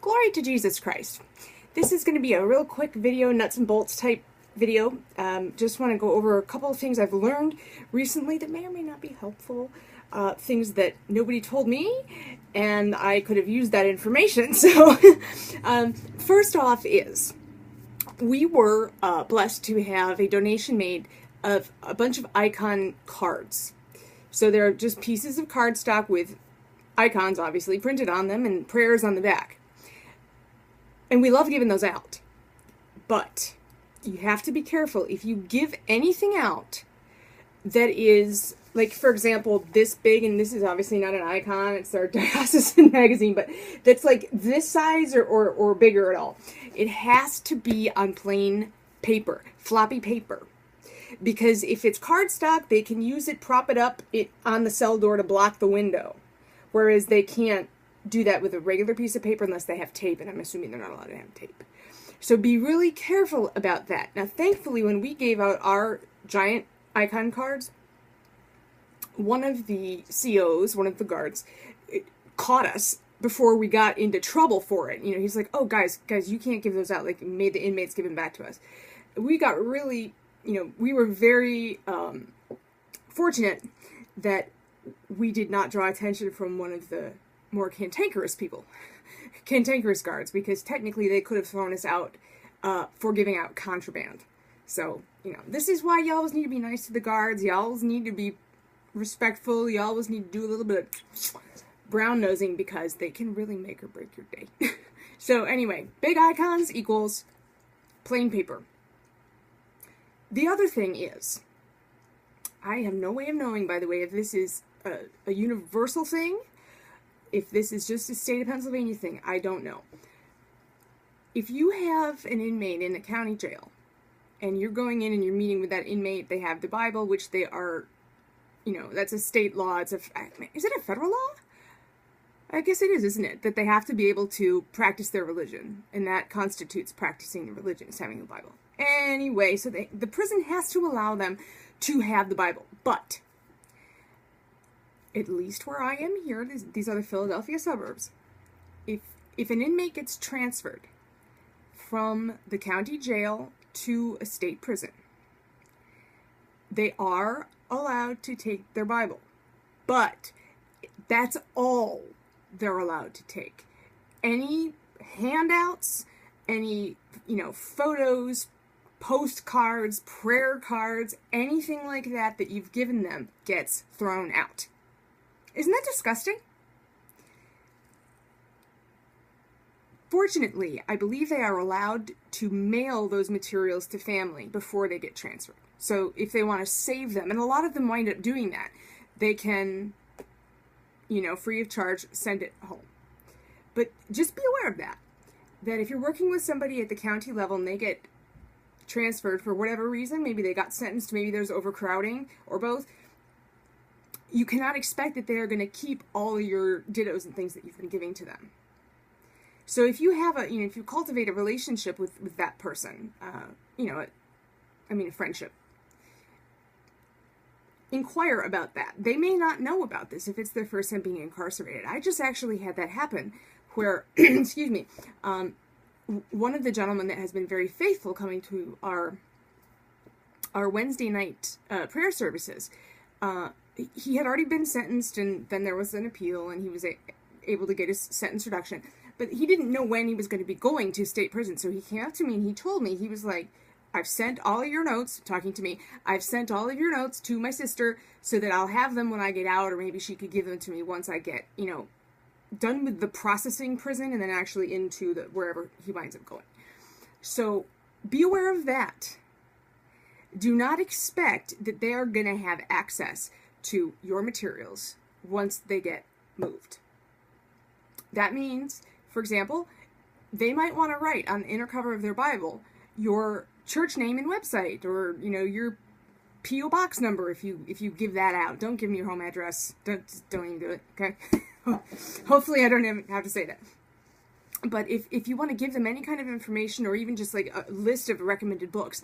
Glory to Jesus Christ. This is going to be a real quick video, nuts and bolts type video. Just want to go over a couple of things I've learned recently that may or may not be helpful. Things that nobody told me, and I could have used that information. So, first off is, we were blessed to have a donation made of a bunch of icon cards. So they're just pieces of cardstock with icons, obviously, printed on them and prayers on the back. And we love giving those out. But you have to be careful. If you give anything out that is, like, for example, this big, and this is obviously not an icon, it's our diocesan magazine, but that's like this size or bigger at all. It has to be on plain paper, floppy paper. Because if it's cardstock, they can use it, prop it up on the cell door to block the window. Whereas they can't do that with a regular piece of paper unless they have tape, and I'm assuming they're not allowed to have tape. So be really careful about that. Now, thankfully, when we gave out our giant icon cards, one of the COs, one of the guards, caught us before we got into trouble for it. You know, he's like, "Oh, guys, you can't give those out." Like, made the inmates give them back to us. We got really, we were very fortunate that we did not draw attention from one of the more cantankerous guards, because technically they could have thrown us out for giving out contraband. So, this is why you always need to be nice to the guards. You always need to be respectful. You always need to do a little bit of brown nosing, because they can really make or break your day. So anyway, big icons equals plain paper. The other thing is, I have no way of knowing, by the way, if this is a universal thing, if this is just a state of Pennsylvania thing, I don't know. If you have an inmate in a county jail, and you're going in and you're meeting with that inmate, they have the Bible, which they are, that's a state law. Is it a federal law? I guess it is, isn't it? That they have to be able to practice their religion, and that constitutes practicing the religion, is having the Bible. Anyway, so the prison has to allow them to have the Bible, but at least where I am here, these are the Philadelphia suburbs, if an inmate gets transferred from the county jail to a state prison, they are allowed to take their Bible, but that's all they're allowed to take. Any handouts, any, photos, postcards, prayer cards, anything like that you've given them gets thrown out. Isn't that disgusting? Fortunately, I believe they are allowed to mail those materials to family before they get transferred. So if they want to save them, and a lot of them wind up doing that, they can, free of charge, send it home. But just be aware of that if you're working with somebody at the county level and they get transferred for whatever reason, maybe they got sentenced, maybe there's overcrowding, or both, you cannot expect that they are going to keep all your dittos and things that you've been giving to them. So if you have if you cultivate a relationship with that person, a friendship, inquire about that. They may not know about this if it's their first time being incarcerated. I just actually had that happen where, excuse me, one of the gentlemen that has been very faithful coming to our Wednesday night prayer services, he had already been sentenced, and then there was an appeal, and he was able to get his sentence reduction. But he didn't know when he was going to be going to state prison. So he came up to me and he told me, he was like, "I've sent all of your notes," talking to me, "I've sent all of your notes to my sister so that I'll have them when I get out, or maybe she could give them to me once I get, done with the processing prison and then actually into wherever he winds up going." So be aware of that. Do not expect that they are going to have access to your materials once they get moved. That means, for example, they might want to write on the inner cover of their Bible your church name and website, or your P.O. box number if you give that out. Don't give me your home address. Don't even do it. Okay. Hopefully I don't even have to say that. But if you want to give them any kind of information, or even just like a list of recommended books,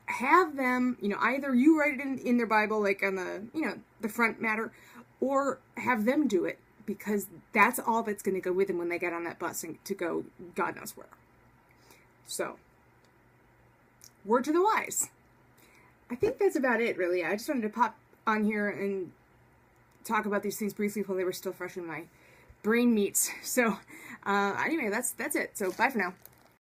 have them, either you write it in their Bible, like on the, the front matter, or have them do it. because that's all that's going to go with them when they get on that bus and to go God knows where. So, word to the wise. I think that's about it, really. I just wanted to pop on here and talk about these things briefly while they were still fresh in my brain meats. So, anyway, that's it. So, bye for now.